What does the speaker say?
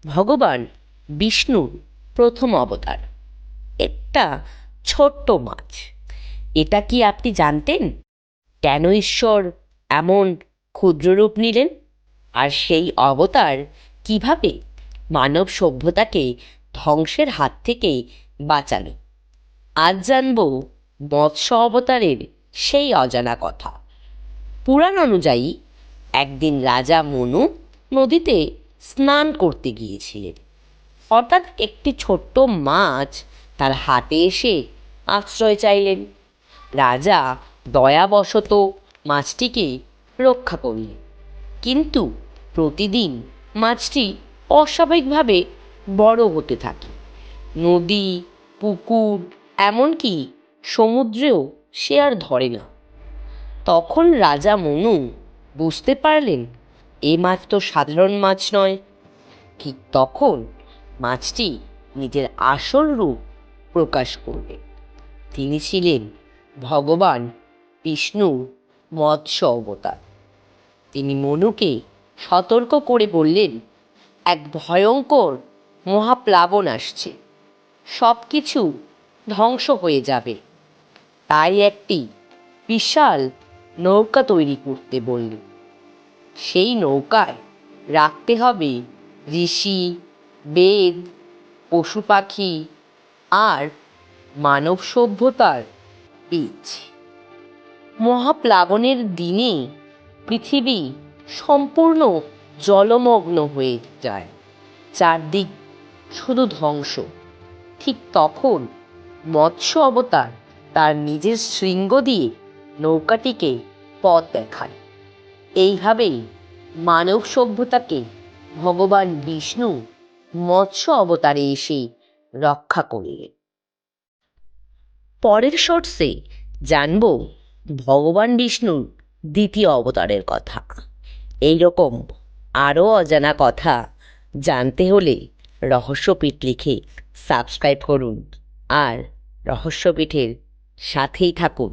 ভগবান বিষ্ণুর প্রথম অবতার একটা ছোট্ট মাছ। এটা কি আপনি জানতেন? কেন ঈশ্বর এমন ক্ষুদ্র রূপ নিলেন, আর সেই অবতার কিভাবে মানব সভ্যতাকে ধ্বংসের হাত থেকে বাঁচালো? আজ জানব মৎস্য অবতারের সেই অজানা কথা। পুরাণ অনুযায়ী একদিন রাজা মনু নদীতে স্নান করতে গিয়েছিলেন। হঠাৎ একটি ছোট্ট মাছ তার হাতে এসে আশ্রয় চাইলেন। রাজা দয়াবশত মাছটিকে রক্ষা করলেন, কিন্তু প্রতিদিন মাছটি অস্বাভাবিকভাবে বড় হতে থাকে। নদী, পুকুর, এমনকি সমুদ্রেও সে আর ধরে না। তখন রাজা মনু বুঝতে পারলেন এ মাছ তো সাধারণ মাছ নয়। ঠিক তখন মাছটি নিজের আসল রূপ প্রকাশ করবে। তিনি ছিলেন ভগবান বিষ্ণুর মৎস্য অবতার। তিনি মনুকে সতর্ক করে বললেন, এক ভয়ঙ্কর মহাপ্লাবন আসছে, সব কিছু ধ্বংস হয়ে যাবে। তাই একটি বিশাল নৌকা তৈরি করতে বললেন। সেই নৌকায় রাখতে হবে ঋষি, বেদ, পশু পাখি আর মানব সভ্যতার বীজ। মহাপ্লাবনের দিনে পৃথিবী সম্পূর্ণ জলমগ্ন হয়ে যায়, চারদিক শুধু ধ্বংস। ঠিক তখন মৎস্য অবতার তার নিজের শৃঙ্গ দিয়ে নৌকাটিকে পথ দেখায়। এইভাবেই মানব সভ্যতাকে ভগবান বিষ্ণু মৎস্য অবতারে এসে রক্ষা করলেন। পরের শর্টসে জানব ভগবান বিষ্ণুর দ্বিতীয় অবতারের কথা। এইরকম আরও অজানা কথা জানতে হলে রহস্যপীঠ লিখে সাবস্ক্রাইব করুন আর রহস্যপীঠের সাথেই থাকুন।